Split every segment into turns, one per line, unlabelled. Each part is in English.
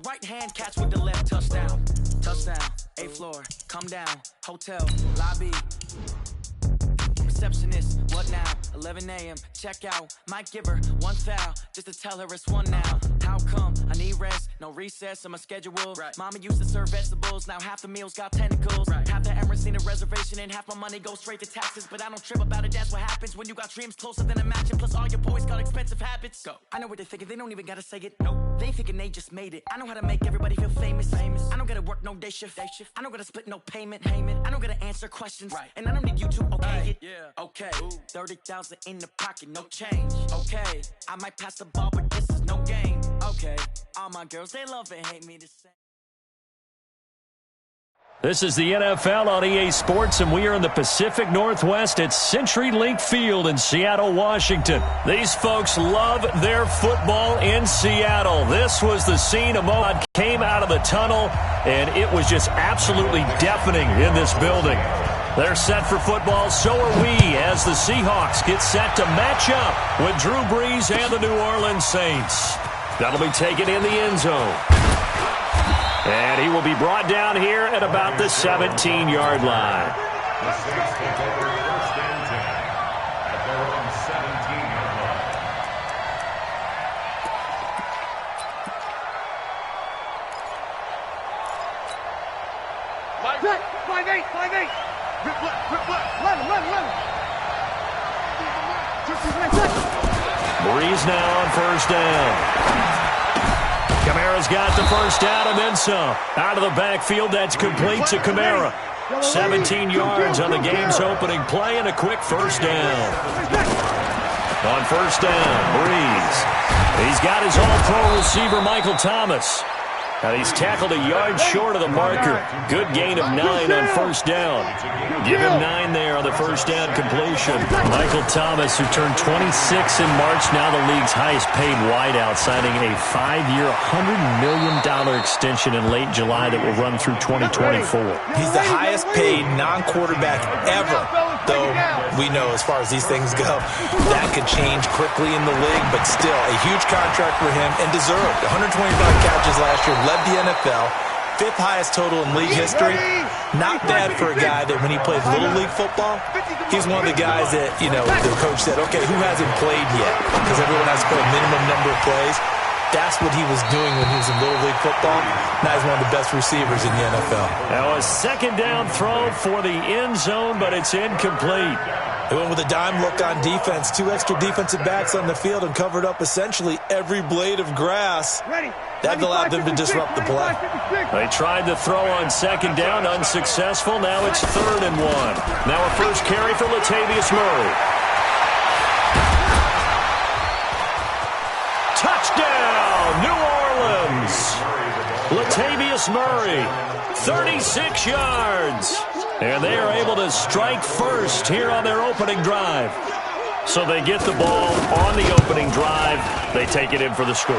right hand, catch with the left. Touchdown, touchdown, 8th floor, come down, hotel, lobby. Receptionist, what now? 11 a.m. Check out. Might give her one foul just to tell her it's one now. How come? I need rest, no recess on my schedule. Right. Mama used to serve vegetables, now half the meals got tentacles. Right. Half the Emirates need a reservation and half my money goes straight to taxes. But I don't trip about it, that's what happens when you got dreams closer than a match. And plus all your boys got expensive habits. Go. I know what they're thinking, they don't even gotta say it. Nope. They thinking they just made it. I know how to make everybody feel famous. I don't gotta work no day shift. I don't gotta split no payment. I don't gotta answer questions. Right. And I don't need you to okay it. Yeah. Okay, 30,000 in the pocket, no change. Okay, I might pass the ball, but this is no game. Okay, all my girls, they love and hate me the same.
This is the NFL on EA Sports, and we are in the Pacific Northwest at CenturyLink Field in Seattle, Washington. These folks love their football in Seattle. This was the scene a moment came out of the tunnel, and it was just absolutely deafening in this building. They're set for football, so are we, as the Seahawks get set to match up with Drew Brees and the New Orleans Saints. That'll be taken in the end zone. And he will be brought down here at about the 17-yard line.
The Saints take over first and 10 at their own 17-yard line.
Five eight. Rip left. Let him.
Brees now on first down. Kamara's got the first down and then some. Out of the backfield, that's complete to Kamara. 17 yards on the game's opening play and a quick first down. On first down, Brees. He's got his all-pro receiver, Michael Thomas. And he's tackled a yard short of the marker. Good gain of 9 on first down. Give him 9 there on the first down completion. Michael Thomas, who turned 26 in March, now the league's highest paid wideout, signing a 5-year, $100 million extension in late July that will run through 2024.
He's the highest paid non-quarterback ever, though we know as far as these things go, that could change quickly in the league, but still a huge contract for him and deserved. 125 catches last year, led the NFL, 5th highest total in league history. Not bad for a guy that when he played Little League football, he's one of the guys that, you know, the coach said, okay, who hasn't played yet? Because everyone has to play a minimum number of plays. That's what he was doing when he was in Little League football. Now he's one of the best receivers in the NFL.
Now a second down throw for the end zone, but it's incomplete.
They went with a dime look on defense. 2 extra defensive backs on the field and covered up essentially every blade of grass. That allowed them to disrupt the play.
They tried to throw on second down, unsuccessful. Now it's 3rd and 1. Now a first carry for Latavius Murray. Touchdown, New Orleans. Latavius Murray, 36 yards. And they are able to strike first here on their opening drive. So they get the ball on the opening drive. They take it in for the score.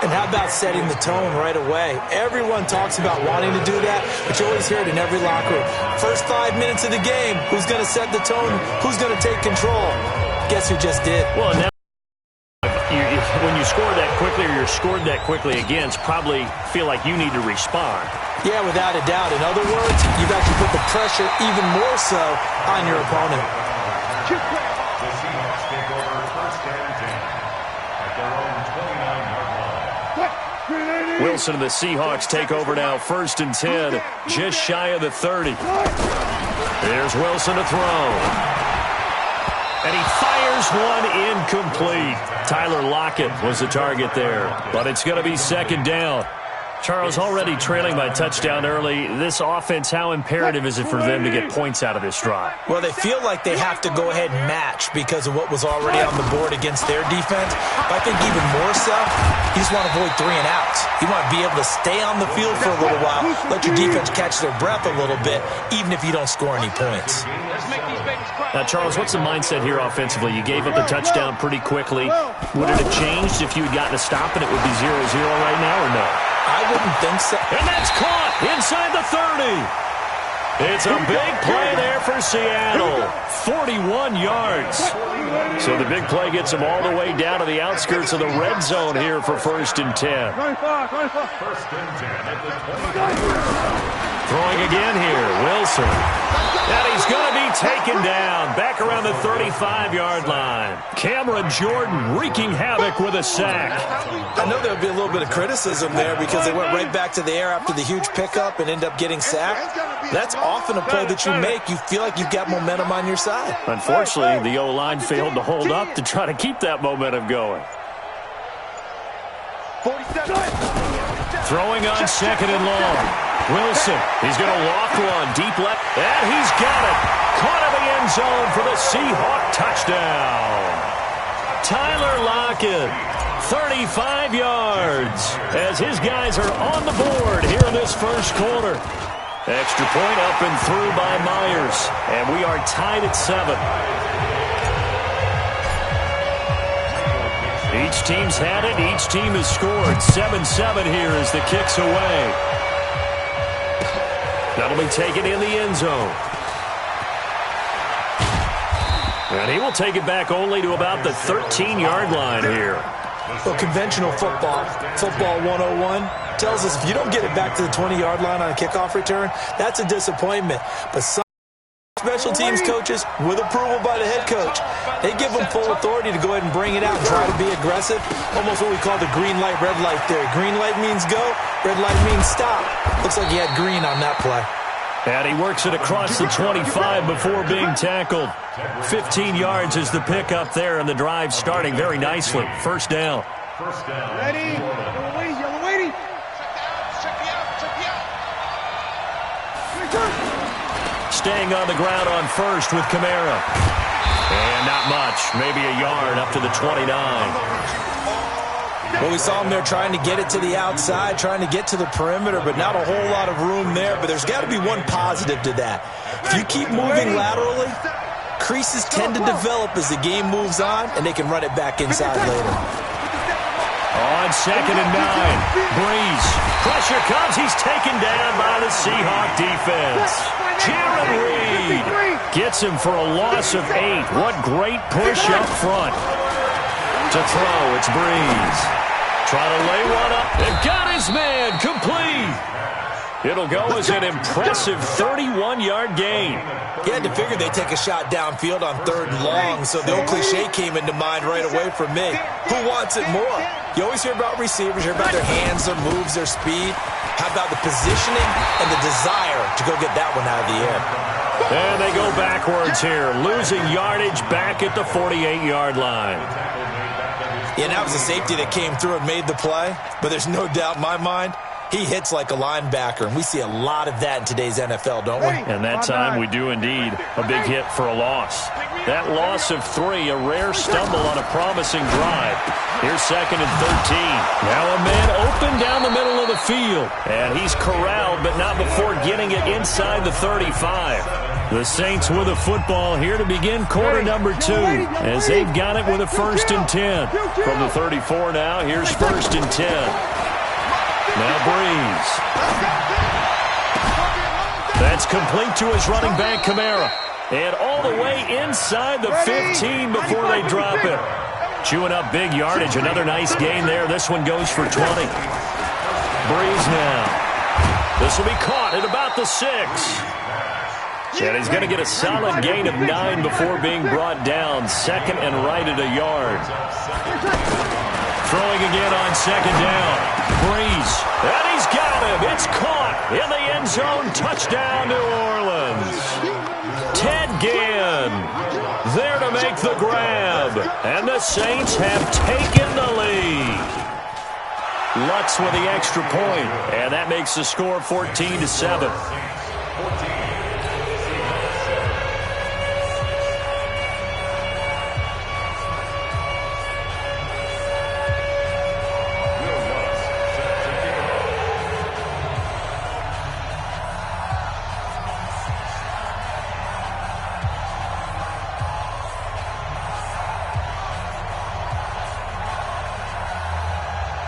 And how about setting the tone right away? Everyone talks about wanting to do that, but you always hear it in every locker room. First 5 minutes of the game, who's going to set the tone? Who's going to take control? Guess who just did?
Well, now when you score that quickly or you're scored that quickly against, probably feel like you need to respond.
Yeah, without a doubt. In other words, you've actually put the pressure even more so on your opponent.
The Seahawks take over first and 10 at their own 29-yard line.
Wilson and the Seahawks take over now, 1st and 10, just shy of the 30. There's Wilson to throw. And he fires one incomplete. Tyler Lockett was the target there, but it's going to be second down. Charles, already trailing by touchdown early. This offense, how imperative is it for them to get points out of this drive?
Well, they feel like they have to go ahead and match because of what was already on the board against their defense. But I think even more so, you just want to avoid 3 and outs. You want to be able to stay on the field for a little while, let your defense catch their breath a little bit, even if you don't score any points.
Now, Charles, what's the mindset here offensively? You gave up the touchdown pretty quickly. Would it have changed if you had gotten a stop and it would be 0-0 right now or no?
I wouldn't think so.
And that's caught inside the 30. It's a big play there for Seattle. 41 yards. So the big play gets them all the way down to the outskirts of the red zone here for 1st and 10.
1st and 10 at the 20.
Throwing again here, Wilson. And he's going to be taken down back around the 35-yard line. Cameron Jordan wreaking havoc with a sack.
I know there'll be a little bit of criticism there because they went right back to the air after the huge pickup and end up getting sacked. That's often a play that you make. You feel like you've got momentum on your side.
Unfortunately, the O-line failed to hold up to try to keep that momentum going.
47.
Throwing on 2nd and long. Wilson, he's going to loft one deep left, and he's got it. Caught in the end zone for the Seahawk touchdown. Tyler Lockett, 35 yards, as his guys are on the board here in this first quarter. Extra point up and through by Myers, and we are tied at 7. Each team's had it. Each team has scored. 7-7 here as the kick's away. That'll be taken in the end zone. And he will take it back only to about the 13-yard line here.
Well, conventional football 101, tells us if you don't get it back to the 20-yard line on a kickoff return, that's a disappointment. But some special teams coaches, with approval by the head coach, they give them full authority to go ahead and bring it out and try to be aggressive. Almost what we call the green light, red light theory. Green light means go, red light means stop. Looks like he had green on that play.
And he works it across the 25 before being tackled. 15 yards is the pickup there, and the drive starting very nicely. 1st down.
Ready? Yellow waiting.
Staying on the ground on 1st with Kamara. And not much. Maybe a yard up to the 29.
Well, we saw him there trying to get it to the outside, trying to get to the perimeter, but not a whole lot of room there. But there's got to be one positive to that. If you keep moving laterally, creases tend to develop as the game moves on, and they can run it back inside later.
On 2nd and 9, Breeze. Pressure comes. He's taken down by the Seahawk defense. Jaron Reed gets him for a loss of 8. What great push up front. To throw, it's Breeze. Try to lay one up. And got his man complete. It'll go as an impressive 31-yard gain.
You had to figure they'd take a shot downfield on 3rd and long, so the old cliche came into mind right away for me. Who wants it more? You always hear about receivers, hear about their hands, their moves, their speed. How about the positioning and the desire to go get that one out of the air?
And they go backwards here, losing yardage back at the 48-yard line.
Yeah, that was a safety that came through and made the play, but there's no doubt in my mind, he hits like a linebacker, and we see a lot of that in today's NFL, don't we?
And that time we do indeed. A big hit for a loss. That loss of 3, a rare stumble on a promising drive. Here's 2nd and 13. Now a man open down the middle of the field. And he's corralled, but not before getting it inside the 35. The Saints with a football here to begin quarter number 2, as they've got it with a 1st and 10. From the 34 now, here's 1st and 10. Now Breeze. That's complete to his running back, Kamara. And all the way inside the 15 before they drop it. Chewing up big yardage. Another nice gain there. This one goes for 20. Breeze now. This will be caught at about the 6. And he's going to get a solid gain of 9 before being brought down. 2nd and right at a yard. Throwing again on 2nd down. Breeze. And he's got him. It's caught in the end zone. Touchdown, New Orleans. Ted Ginn there to make the grab. And the Saints have taken the lead. Lutz with the extra point. And that makes the score 14-7.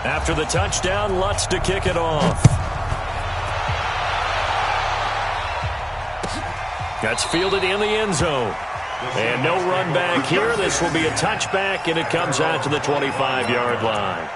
After the touchdown, Lutz to kick it off. That's fielded in the end zone. And no run back here. This will be a touchback, and it comes out to the 25-yard line.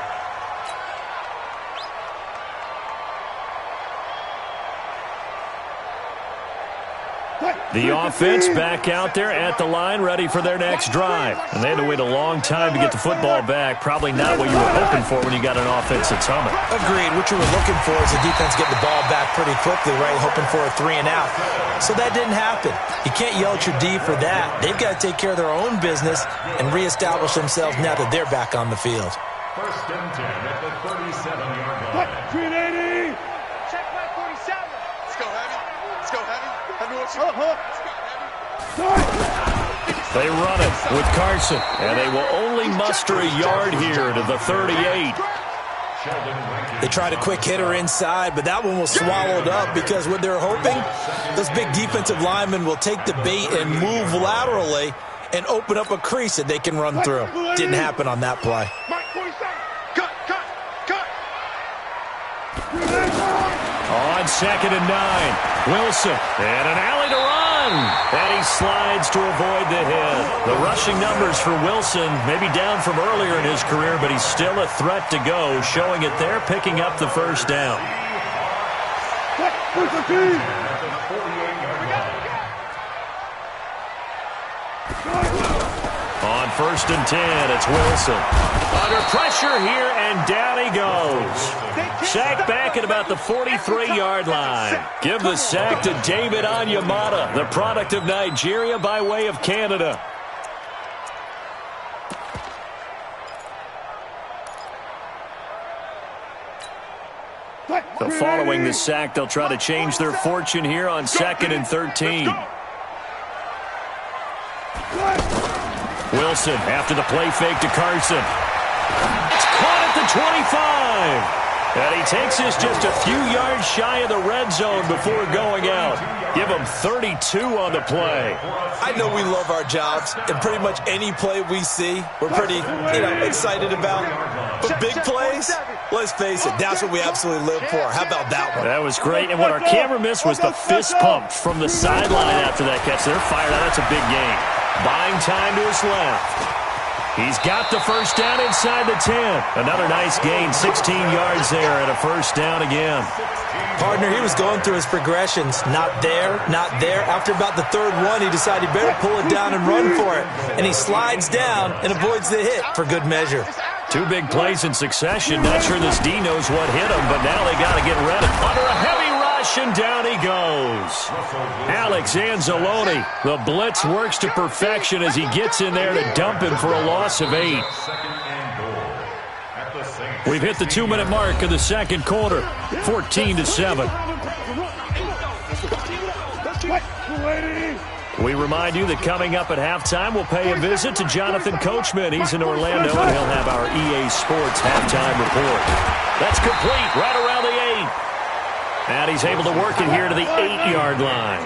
The offense back out there at the line, ready for their next drive. And they had to wait a long time to get the football back. Probably not what you were hoping for when you got an offense that's humming.
Agreed. What you were looking for is the defense getting the ball back pretty quickly, right? Hoping for a 3 and out. So that didn't happen. You can't yell at your D for that. They've got to take care of their own business and reestablish themselves now that they're back on the field.
First and 10 at the 37-yard line.
380.
Check my 47. Let's go, heavy. Let's go, heavy.
They run it with Carson, and they will only muster a yard here to the 38.
They tried a quick hitter inside, but that one was swallowed up because what they're hoping, those big defensive linemen will take the bait and move laterally and open up a crease that they can run through. Didn't happen on that play.
On 2nd and 9, Wilson, and an alley to run. And he slides to avoid the hit. The rushing numbers for Wilson may be down from earlier in his career, but he's still a threat to go, showing it there, picking up the first down. On 1st and 10, it's Wilson. Under pressure here, and down he goes. Sacked back at about the 43-yard line. Give the sack to David Onyemata, the product of Nigeria by way of Canada. So following the sack, they'll try to change their fortune here on 2nd and 13. Wilson after the play fake to Carson. It's caught at the 25. And he takes us just a few yards shy of the red zone before going out. Give him 32 on the play.
I know we love our jobs, and pretty much any play we see, we're pretty, excited about. But big plays, let's face it, that's what we absolutely live for. How about that one?
That was great. And what our camera missed was the fist pump from the sideline after that catch. They're fired out. That's a big gain. Buying time to his left. He's got the first down inside the 10. Another nice gain, 16 yards there, and a first down again.
Partner, he was going through his progressions. Not there, not there. After about the third one, he decided he better pull it down and run for it. And he slides down and avoids the hit for good measure.
2 big plays in succession. Not sure this D knows what hit him, but now they got to get ready. Under a heavy rush, and down he goes. Alex Anzalone, the blitz works to perfection as he gets in there to dump him for a loss of 8. We've hit the 2-minute mark of the second quarter, 14-7. We remind you that coming up at halftime, we'll pay a visit to Jonathan Coachman. He's in Orlando, and he'll have our EA Sports halftime report. That's complete right around the 8. And he's able to work it here to the 8-yard line.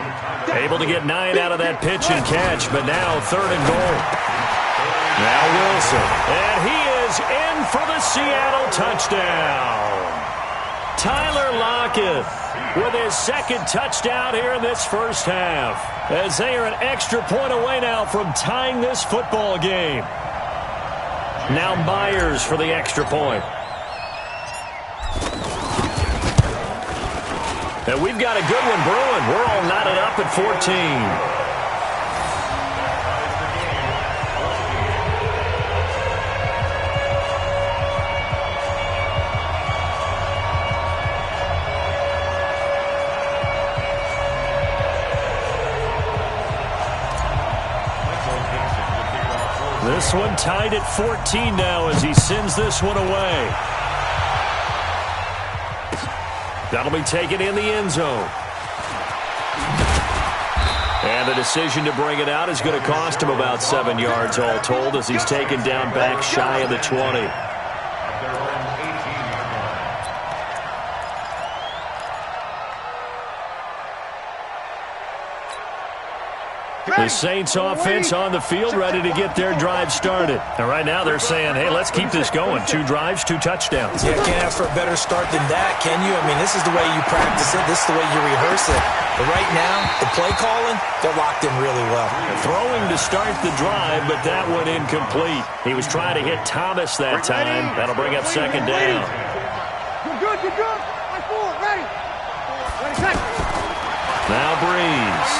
Able to get 9 out of that pitch and catch, but now 3rd and goal. Now Wilson, and he is in for the Seattle touchdown. Tyler Lockett with his 2nd touchdown here in this first half, as they are an extra point away now from tying this football game. Now Myers for the extra point. And we've got a good one brewing. We're all knotted up at 14. This one tied at 14 now as he sends this one away. That'll be taken in the end zone. And the decision to bring it out is going to cost him about 7 yards all told as he's taken down back shy of the 20. The Saints offense on the field, ready to get their drive started. And right now they're saying, hey, let's keep this going. 2 drives, 2 touchdowns.
Yeah, can't ask for a better start than that, can you? I mean, this is the way you practice it. This is the way you rehearse it. But right now, the play calling, they're locked in really well.
Throwing to start the drive, but that one incomplete. He was trying to hit Thomas that time. That'll bring up second down.
You're good. Ready.
Now Breeze.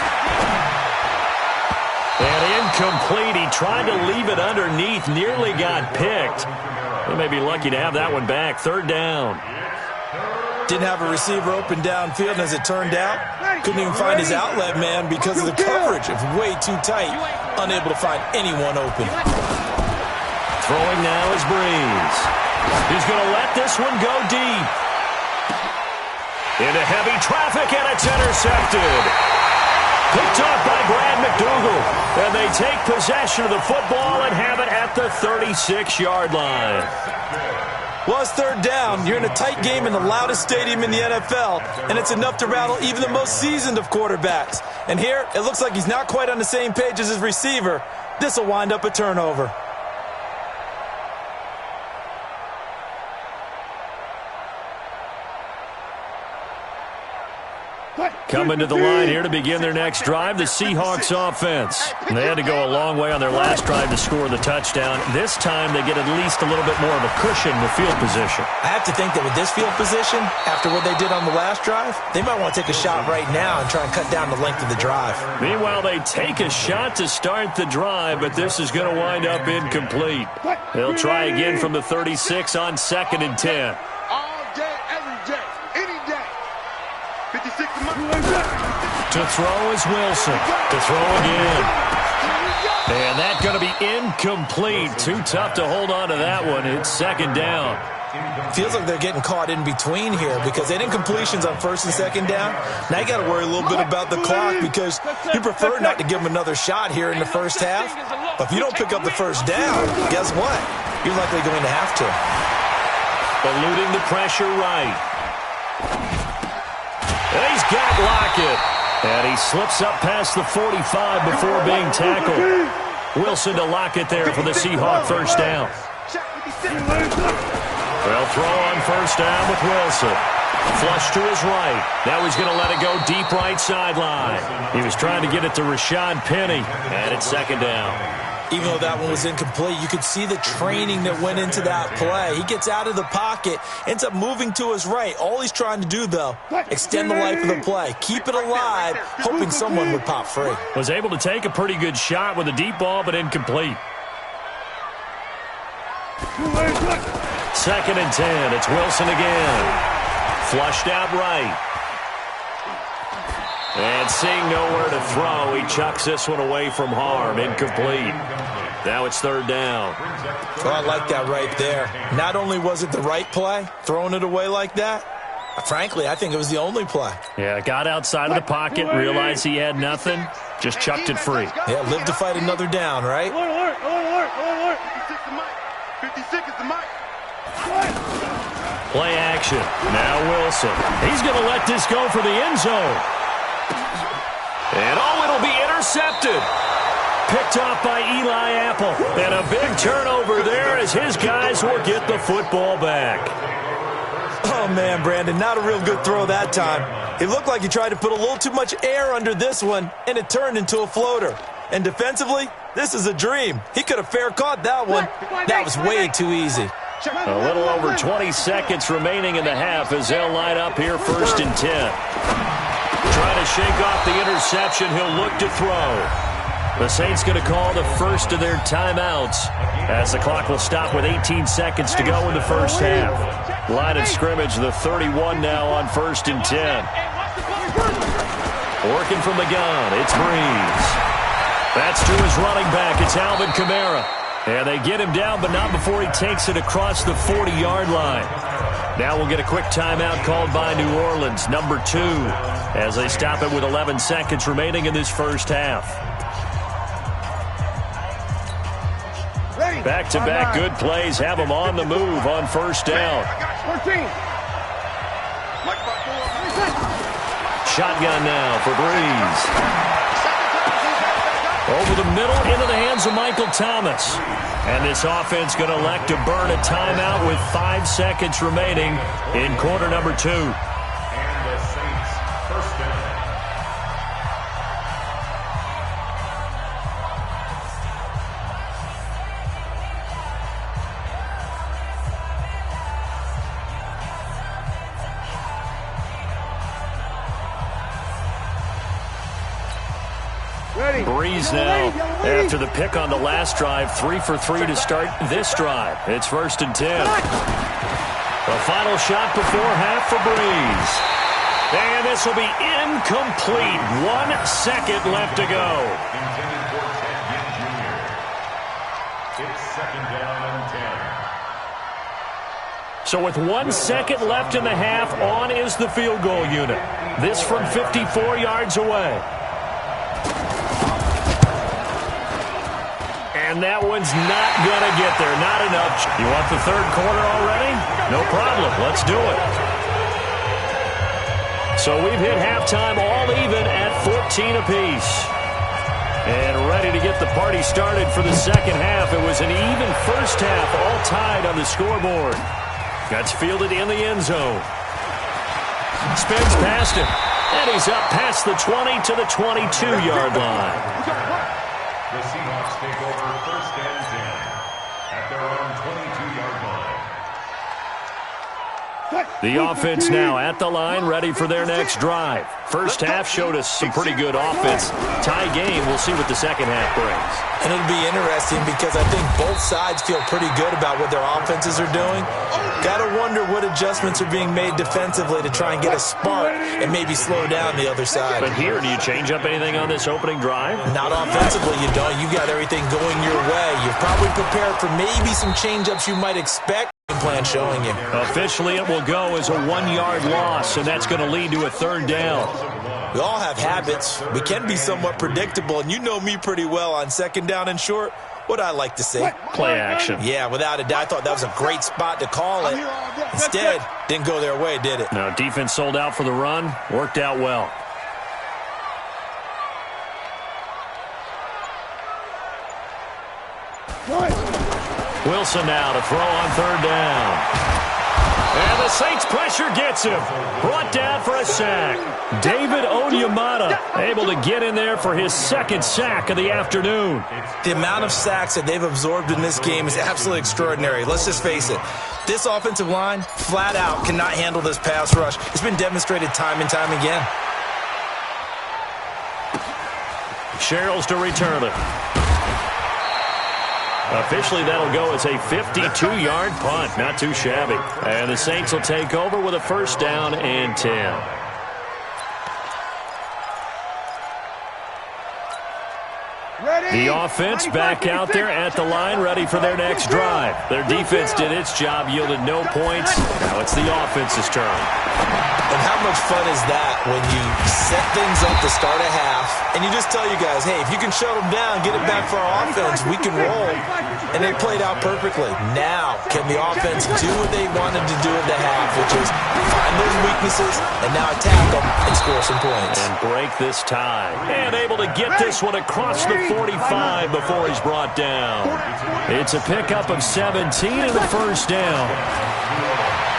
And incomplete. He tried to leave it underneath. Nearly got picked. They may be lucky to have that one back. Third down.
Didn't have a receiver open downfield, and as it turned out, couldn't even find his outlet man because of the coverage. It's way too tight. Unable to find anyone open.
Throwing now is Breeze. He's going to let this one go deep. Into heavy traffic, and it's intercepted. Picked off by Brad McDougal. And they take possession of the football and have it at the 36-yard line.
Well, it's third down. You're in a tight game in the loudest stadium in the NFL, and it's enough to rattle even the most seasoned of quarterbacks. And here, it looks like he's not quite on the same page as his receiver. This will wind up a turnover.
Coming to the line here to begin their next drive, the Seahawks offense. And they had to go a long way on their last drive to score the touchdown. This time they get at least a little bit more of a cushion with field position.
I have to think that with this field position, after what they did on the last drive, they might want to take a shot right now and try and cut down the length of the drive.
Meanwhile, they take a shot to start the drive, but this is going to wind up incomplete. They'll try again from the 36 on 2nd and 10.
All day, every day, any day. 56 to money.
To throw is Wilson. To throw again. And that's going to be incomplete. Too tough to hold on to that one. It's 2nd down.
Feels like they're getting caught in between here because they didn't completions on 1st and 2nd down. Now you got to worry a little bit about the clock because you prefer not to give them another shot here in the first half. But if you don't pick up the first down, guess what? You're likely going to have to.
Eluding the pressure right. And he's got Lockett. And he slips up past the 45 before being tackled. Wilson to Lockett there for the Seahawk first down. They'll throw on first down with Wilson. Flush to his right. Now he's going to let it go deep right sideline. He was trying to get it to Rashad Penny. And it's 2nd down.
Even though that one was incomplete, you could see the training that went into that play. He gets out of the pocket, ends up moving to his right. All he's trying to do, though, extend the life of the play. Keep it alive, hoping someone would pop free.
Was able to take a pretty good shot with a deep ball, but incomplete. 2nd and 10. It's Wilson again. Flushed out right. And seeing nowhere to throw, he chucks this one away from harm. Incomplete. Now it's 3rd down.
Well, I like that right there. Not only was it the right play, throwing it away like that, frankly, I think it was the only play.
Yeah, got outside of the pocket, realized he had nothing, just chucked it free.
Yeah, live to fight another down, right?
Alert. 56 is the mic.
Play action. Now Wilson. He's going to let this go for the end zone. And it'll be intercepted. Picked off by Eli Apple. And a big turnover there as his guys will get the football back.
Oh, man, Brandon, not a real good throw that time. It looked like he tried to put a little too much air under this one, and it turned into a floater. And defensively, this is a dream. He could have fair caught that one. That was way too easy.
A little over 20 seconds remaining in the half as they'll line up here 1st and 10. Trying to shake off the interception. He'll look to throw. The Saints going to call the first of their timeouts as the clock will stop with 18 seconds to go in the first half. Line of scrimmage, the 31 now on 1st and 10. Working from the gun, it's Breeze. That's to his running back. It's Alvin Kamara. And they get him down, but not before he takes it across the 40-yard line. Now we'll get a quick timeout called by New Orleans, number 2, as they stop it with 11 seconds remaining in this first half. Back-to-back good plays have them on the move on first down.
14.
Shotgun now for Breeze. Over the middle, into the hands of Michael Thomas. And this offense going to elect to burn a timeout with 5 seconds remaining in quarter number 2.
And the Saints first down.
Breeze now after the pick on the last drive. 3 for 3 to start this drive. It's 1st and 10. The final shot before half for Breeze. And this will be incomplete. 1 second left to go.
Intended for Ted Ginn Jr. It's 2nd down and 10.
So with 1 second left in the half, on is the field goal unit. This from 54 yards away. And that one's not going to get there. Not enough. You want the third quarter already? No problem. Let's do it. So we've hit halftime all even at 14 apiece. And ready to get the party started for the second half. It was an even first half, all tied on the scoreboard. That's fielded in the end zone. Spins past him. And he's up past the 20 to the 22-yard line.
The Seahawks take over 1st and 10 at their own 22-yard line.
The offense now at the line, ready for their next drive. First half showed us some pretty good offense. Tie game, we'll see what the second half brings.
And it'll be interesting because I think both sides feel pretty good about what their offenses are doing. Got to wonder what adjustments are being made defensively to try and get a spark and maybe slow down the other side.
But here, do you change up anything on this opening drive?
Not offensively, you don't. You got everything going your way. You're probably prepared for maybe some change-ups you might expect. Plan showing you.
Officially, it will go as a 1-yard loss, and that's going to lead to a 3rd down.
We all have habits. We can be somewhat predictable, and you know me pretty well on 2nd down and short. What I like to say.
Play action.
Yeah, without a doubt. I thought that was a great spot to call it. Instead, didn't go their way, did it?
No, defense sold out for the run. Worked out well. Wilson now to throw on 3rd down. And the Saints pressure gets him. Brought down for a sack. David Onyemata able to get in there for his 2nd sack of the afternoon.
The amount of sacks that they've absorbed in this game is absolutely extraordinary. Let's just face it. This offensive line, flat out, cannot handle this pass rush. It's been demonstrated time and time again.
Sherrills to return it. Officially, that'll go as a 52-yard punt. Not too shabby. And the Saints will take over with a 1st down and 10. The offense back out there at the line, ready for their next drive. Their defense did its job, yielded no points. Now it's the offense's turn.
And how much fun is that when you set things up to start a half, and you just tell you guys, hey, if you can shut them down, get it back for our offense, we can roll. And they played out perfectly. Now, can the offense do what they wanted to do at the half, which is find those weaknesses and now attack them and score some points.
And break this tie. And able to get this one across the 45 before he's brought down. It's a pickup of 17 and the 1st down.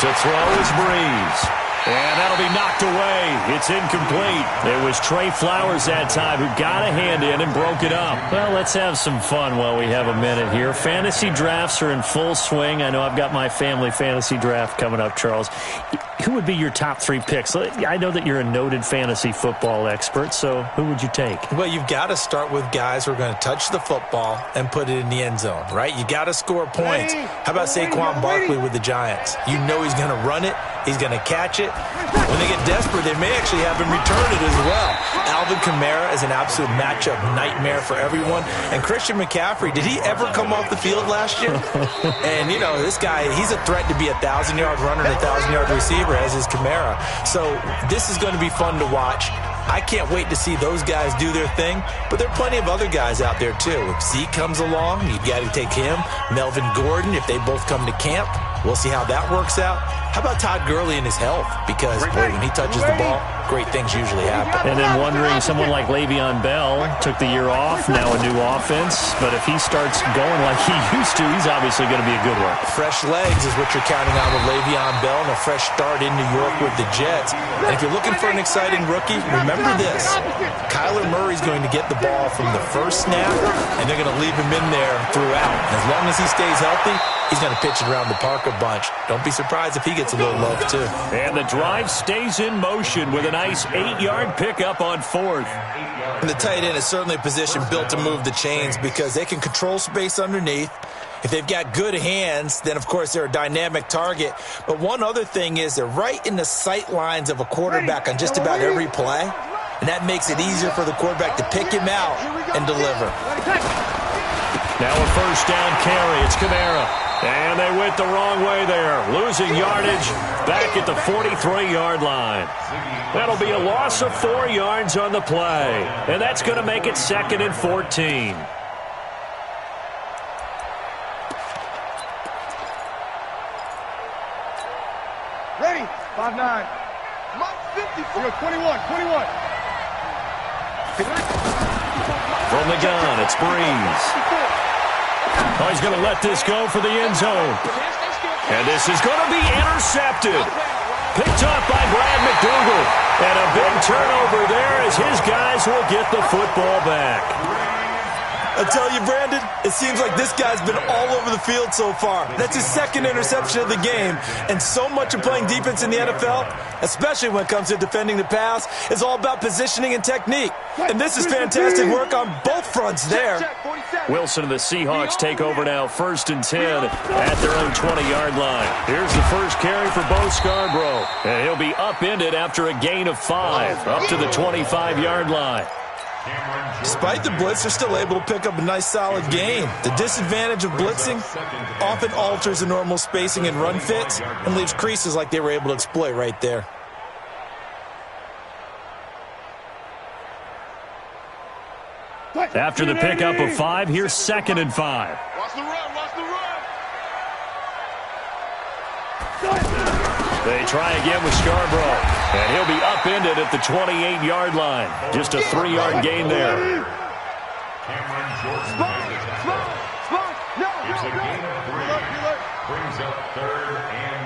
To throw is Breeze. And that'll be knocked away. It's incomplete. It was Trey Flowers that time who got a hand in and broke it up. Well, let's have some fun while we have a minute here. Fantasy drafts are in full swing. I know I've got my family fantasy draft coming up, Charles. Who would be your top 3 picks? I know that you're a noted fantasy football expert, so who would you take?
Well, you've got to start with guys who are going to touch the football and put it in the end zone, right? You got to score points. How about Saquon Barkley with the Giants? You know he's going to run it. He's going to catch it. When they get desperate, they may actually have him return it as well. Alvin Kamara is an absolute matchup nightmare for everyone. And Christian McCaffrey, did he ever come off the field last year? And, you know, this guy, he's a threat to be a 1,000-yard runner and a 1,000-yard receiver, as is Kamara. So this is going to be fun to watch. I can't wait to see those guys do their thing, but there are plenty of other guys out there too. If Zeke comes along, you got to take him. Melvin Gordon, if they both come to camp, we'll see how that works out. How about Todd Gurley and his health? Because, boy, when he touches the ball, great things usually happen.
And then wondering, someone like Le'Veon Bell took the year off, now a new offense. But if he starts going like he used to, he's obviously going to be a good one.
Fresh legs is what you're counting on with Le'Veon Bell and a fresh start in New York with the Jets. And if you're looking for an exciting rookie, remember this. Kyler Murray's going to get the ball from the first snap, and they're going to leave him in there throughout. And as long as he stays healthy, he's going to pitch it around the park a bunch. Don't be surprised if he gets a little love, too.
And the drive stays in motion with a nice 8-yard pickup on 4th.
And the tight end is certainly a position built to move the chains because they can control space underneath. If they've got good hands, then, of course, they're a dynamic target. But one other thing is they're right in the sight lines of a quarterback on just about every play. And that makes it easier for the quarterback to pick him out and deliver.
Now a first down carry. It's Kamara. And they went the wrong way there. Losing yardage back at the 43-yard line. That'll be a loss of 4 yards on the play. And that's going to make it 2nd and 14.
Ready? 5-9. 21.
From the gun, it's Breeze. Oh, he's going to let this go for the end zone. And this is going to be intercepted. Picked up by Brad McDougal. And a big turnover there as his guys will get the football back.
I tell you, Brandon, it seems like this guy's been all over the field so far. That's his 2nd interception of the game. And so much of playing defense in the NFL, especially when it comes to defending the pass, is all about positioning and technique. And this is fantastic work on both fronts there.
Wilson and the Seahawks take over now, 1st and 10 at their own 20-yard line. Here's the first carry for Bo Scarborough. And he'll be upended after a gain of 5, up to the 25-yard line.
Despite the blitz, they're still able to pick up a nice, solid gain. The disadvantage of blitzing often alters the normal spacing and run fits and leaves creases like they were able to exploit right there.
After the pickup of 5, here's 2nd and 5.
Watch the run.
They try again with Scarborough, and he'll be upended at the 28-yard line. Just a 3-yard gain there.
Cameron Jordan gets a gain of 3. Brings up 3rd and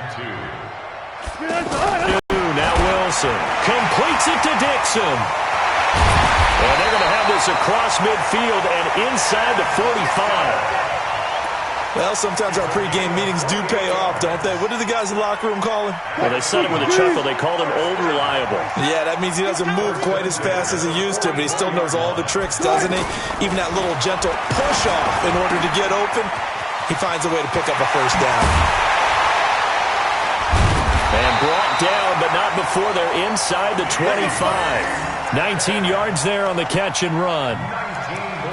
2.
Now Wilson completes it to Dixon. And they're going to have this across midfield and inside the 45.
Well, sometimes our pregame meetings do pay off, don't they? What do the guys in the locker room call him?
Well, they said it with a chuckle. They called him Old Reliable.
Yeah, that means he doesn't move quite as fast as he used to, but he still knows all the tricks, doesn't he? Even that little gentle push-off in order to get open, he finds a way to pick up a first down.
And brought down, but not before they're inside the 25. 19 yards there on the catch and run.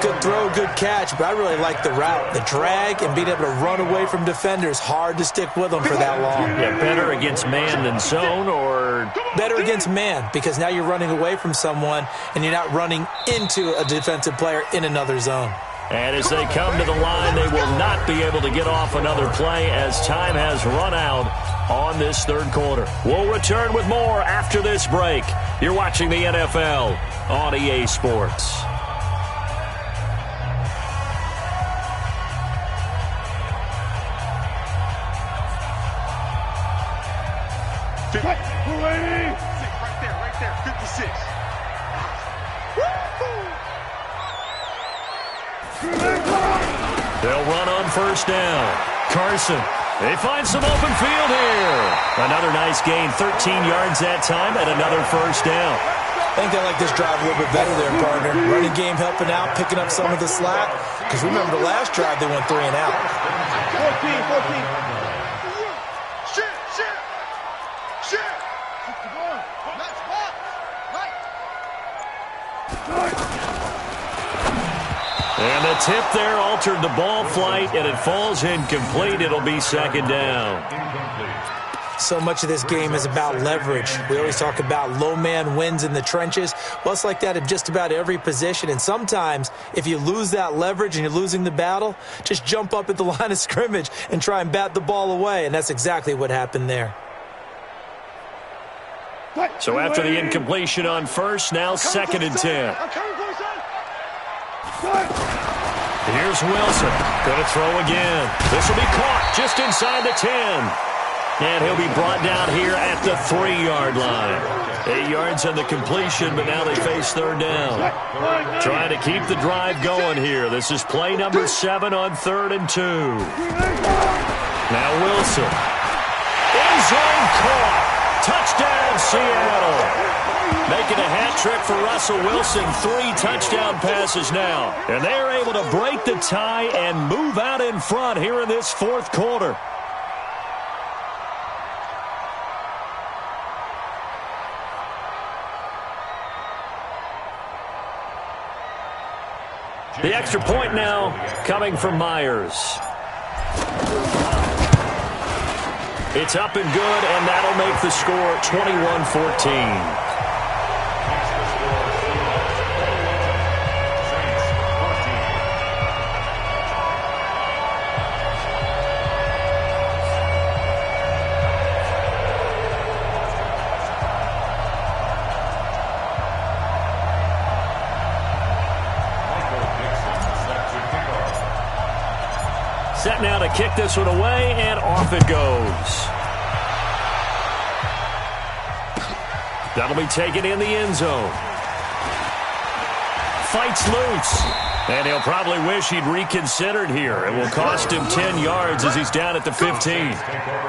Good throw, good catch, but I really like the route. The drag and being able to run away from defenders, hard to stick with them for that long.
Yeah, better against man than zone, or?
Better against man, because now you're running away from someone and you're not running into a defensive player in another zone.
And as they come to the line, they will not be able to get off another play as time has run out on this 3rd quarter. We'll return with more after this break. You're watching the NFL on EA Sports.
Right there. 56.
They'll run on first down. Carson, they find some open field here. Another nice gain, 13 yards that time, and another first down.
I think they like this drive a little bit better there, partner. Running game helping out, picking up some of the slack. Because remember the last drive, they went 3 and out.
14.
And the tip there altered the ball flight, and it falls incomplete. It'll be 2nd down.
So much of this game is about leverage. We always talk about low man wins in the trenches. Well, it's like that at just about every position. And sometimes, if you lose that leverage and you're losing the battle, just jump up at the line of scrimmage and try and bat the ball away. And that's exactly what happened there.
So after the incompletion on first, now 2nd and 10. Here's Wilson. Going to throw again. This will be caught just inside the 10. And he'll be brought down here at the 3-yard line. 8 yards on the completion, but now they face 3rd down. Trying to keep the drive going here. This is play number 7 on 3rd and 2. Now Wilson. End zone caught. Touchdown, Seattle. Making a hat trick for Russell Wilson. 3 touchdown passes now. And they're able to break the tie and move out in front here in this 4th quarter. The extra point now coming from Myers. It's up and good, and that'll make the score 21-14. Set now to kick this one away, and off it goes. That'll be taken in the end zone. Fights loose. And he'll probably wish he'd reconsidered here. It will cost him 10 yards as he's down at the 15.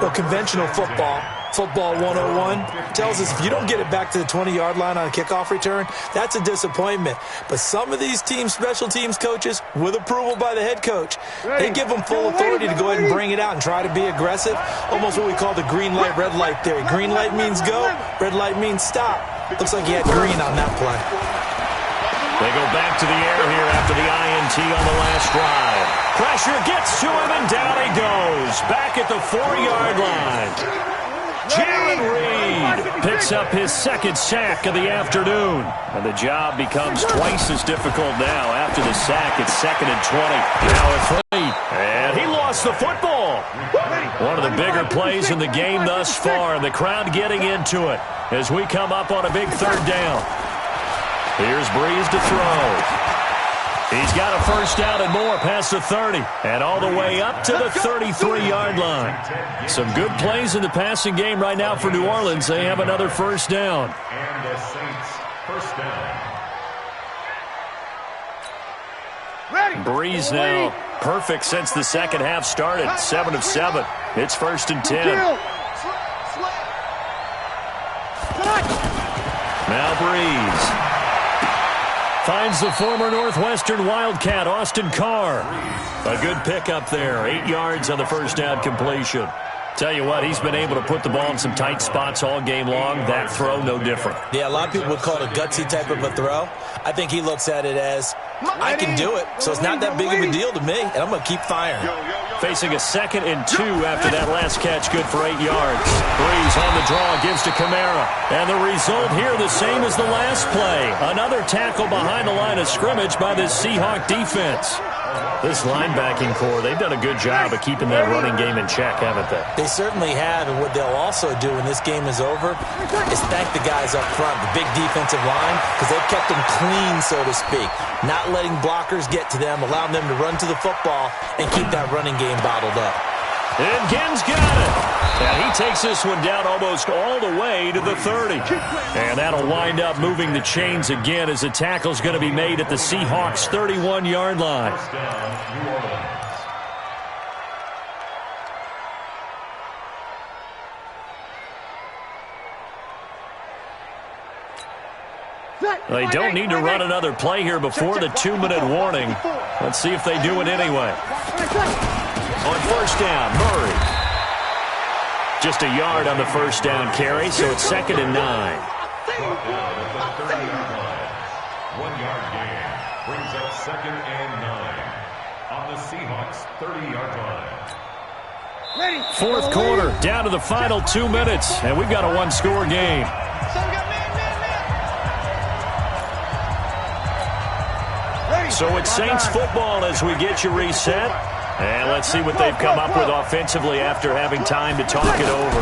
Well, conventional football 101, tells us if you don't get it back to the 20-yard line on a kickoff return, that's a disappointment. But some of these teams, special teams coaches, with approval by the head coach, they give them full authority to go ahead and bring it out and try to be aggressive, almost what we call the green light, red light theory. Green light means go, red light means stop. Looks like he had green on that play.
They go back to the air here after the INT on the last drive. Pressure gets to him, and down he goes. Back at the 4-yard line. Jaron Reed picks up his 2nd sack of the afternoon. And the job becomes twice as difficult now. After the sack, it's 2nd and 20. Now a 3. And he lost the football. One of the bigger plays in the game thus far. And the crowd getting into it as we come up on a big 3rd down. Here's Breeze to throw. He's got a 1st down and more past the 30. And all the way up to the 33-yard line. Some good plays in the passing game right now for New Orleans. They have another 1st down.
And the Saints 1st down.
Breeze now perfect since the second half started. 7 of 7. It's 1st and 10. Now Breeze finds the former Northwestern Wildcat, Austin Carr. A good pickup there. 8 yards on the 1st down completion. Tell you what, he's been able to put the ball in some tight spots all game long. That throw, no different.
Yeah, a lot of people would call it a gutsy type of a throw. I think he looks at it as, I can do it, so it's not that big of a deal to me, and I'm going to keep firing.
Facing a 2nd and 2 after that last catch, good for 8 yards. Breeze on the draw, gives to Kamara. And the result here the same as the last play. Another tackle behind the line of scrimmage by this Seahawk defense. This linebacking core, they've done a good job of keeping that running game in check, haven't they?
They certainly have, and what they'll also do when this game is over is thank the guys up front, the big defensive line, because they've kept them clean, so to speak. Not letting blockers get to them, allowing them to run to the football and keep that running game bottled up.
And Ginn's got it. And he takes this one down almost all the way to the 30. And that'll wind up moving the chains again as the tackle's going to be made at the Seahawks' 31-yard line. They don't need to run another play here before the 2-minute warning. Let's see if they do it anyway. On 1st down, Murray. Just a yard on the 1st down carry, so it's 2nd and 9.
Down at the 30-yard line. 1-yard gain brings up 2nd and 9 on the Seahawks' 30-yard line.
4th quarter, down to the final 2 minutes, and we've got a 1-score game. So it's Saints football as we get you reset. And let's see what they've come up with offensively after having time to talk it over.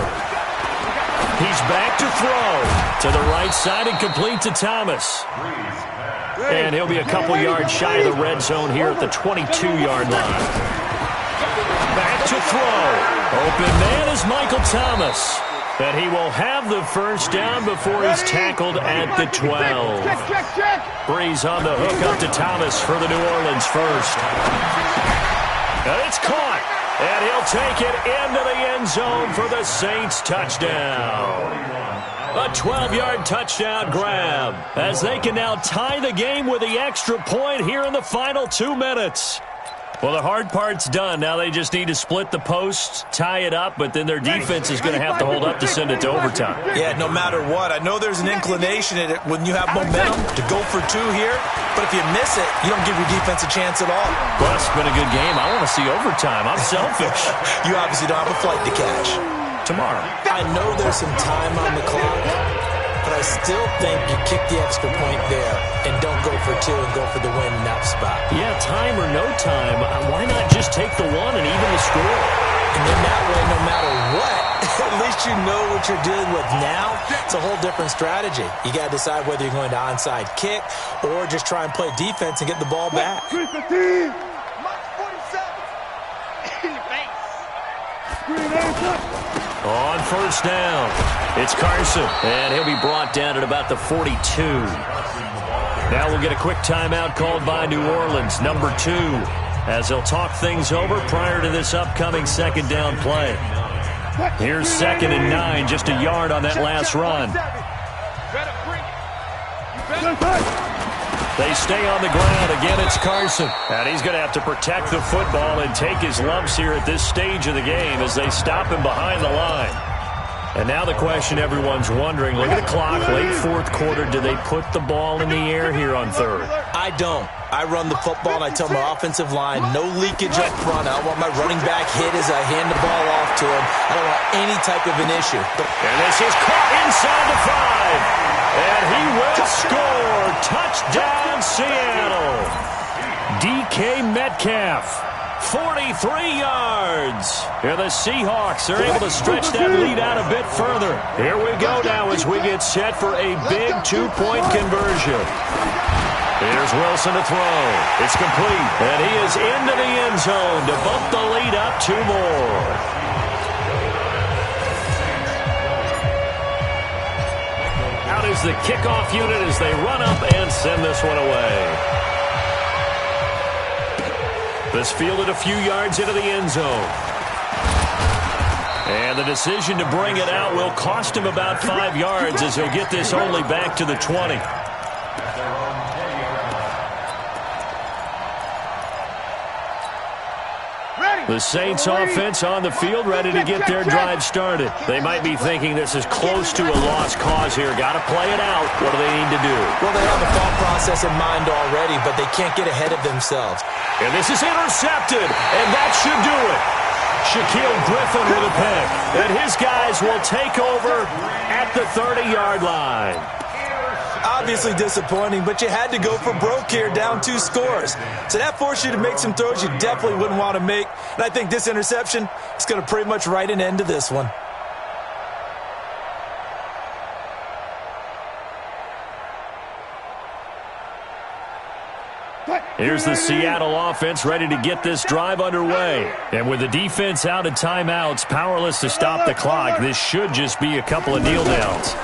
He's back to throw. To the right side and complete to Thomas. And he'll be a couple yards shy of the red zone here at the 22-yard line. Back to throw. Open man is Michael Thomas. And he will have the first down before he's tackled at the 12. Breeze on the hook up to Thomas for the New Orleans first. And it's caught. And he'll take it into the end zone for the Saints touchdown. A 12-yard touchdown grab as they can now tie the game with the extra point here in the final 2 minutes. Well, the hard part's done. Now they just need to split the posts, tie it up, but then their defense is going to have to hold up to send it to overtime.
Yeah, no matter what. I know there's an inclination in it when you have momentum to go for 2 here, but if you miss it, you don't give your defense a chance at all.
Well, it's been a good game. I want to see overtime. I'm selfish.
You obviously don't have a flight to catch.
Tomorrow.
I know there's some time on the clock, but I still think you kick the extra point there and don't go for 2 and go for the win in that spot.
Yeah, time or no time, why not just take the 1 and even the score?
And then that way, no matter what, at least you know what you're dealing with now. It's a whole different strategy. You got to decide whether you're going to onside kick or just try and play defense and get the ball back.
On first down, it's Carson, and he'll be brought down at about the 42. Now we'll get a quick timeout called by New Orleans, number 2, as they'll talk things over prior to this upcoming second down play. Here's 2nd and 9, just a yard on that last run. They stay on the ground. Again, it's Carson. And he's going to have to protect the football and take his lumps here at this stage of the game as they stop him behind the line. And now the question everyone's wondering, look at the clock, late 4th quarter. Do they put the ball in the air here on 3rd?
I don't. I run the football, and I tell my offensive line, no leakage up front. I don't want my running back hit as I hand the ball off to him. I don't want any type of an issue.
And this is caught inside the 5. And he will score. Touchdown, Seattle. DK Metcalf. 43 yards. Here the Seahawks are able to stretch that lead out a bit further. Here we go now as we get set for a big 2-point conversion. Here's Wilson to throw. It's complete. And he is into the end zone to bump the lead up 2 more. Out is the kickoff unit as they run up and send this one away. This fielded a few yards into the end zone. And the decision to bring it out will cost him about 5 yards as he'll get this only back to the 20. The Saints offense on the field ready to get their drive started. They might be thinking this is close to a lost cause here. Got to play it out. What do they need to do?
Well, they have the thought process in mind already, but they can't get ahead of themselves.
And this is intercepted, and that should do it. Shaquille Griffin with a pick. And his guys will take over at the 30-yard line.
Obviously disappointing, but you had to go for broke here, down 2 scores. So that forced you to make some throws you definitely wouldn't want to make. And I think this interception is going to pretty much write an end to this one.
Here's the Seattle offense ready to get this drive underway. And with the defense out of timeouts, powerless to stop the clock, this should just be a couple of kneel downs.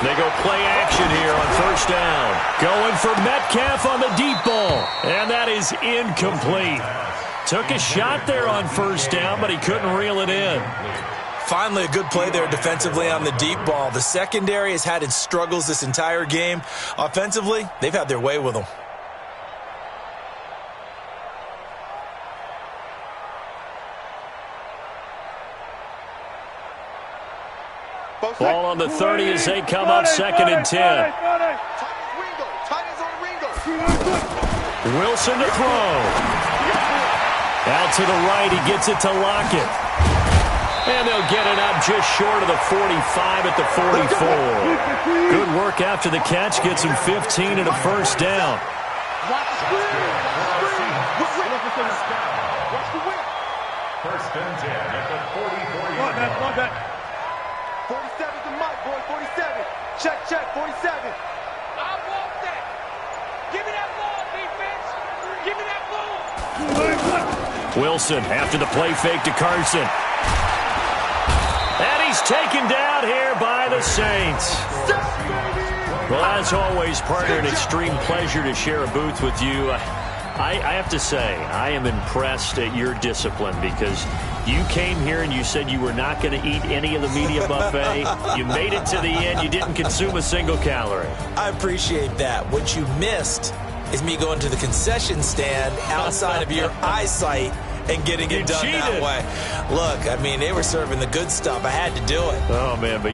They go play action here on first down. Going for Metcalf on the deep ball. And that is incomplete. Took a shot there on first down, but he couldn't reel it in.
Finally, a good play there defensively on the deep ball. The secondary has had its struggles this entire game. Offensively, they've had their way with them.
Ball on the 30 as they come up 2nd and 10. Wilson to throw. Out to the right, he gets it to Lockett. And they'll get it up just short of the 45 at the 44. Good work after the catch, gets him 15 and a first down.
First and 10 at the 44-yard line.
47's the mic, boy, 47. Check, 47.
I want that. Give me that ball, defense. Give me that ball.
Wilson after the play fake to Carson. And he's taken down here by the Saints. Well, as always, partner, an extreme pleasure to share a booth with you. I have to say, I am impressed at your discipline because you came here and you said you were not going to eat any of the media buffet. You made it to the end. You didn't consume a single calorie.
I appreciate that. What you missed is me going to the concession stand outside of your eyesight and getting it done that way. Look, I mean, they were serving the good stuff. I had to do it.
Oh, man, but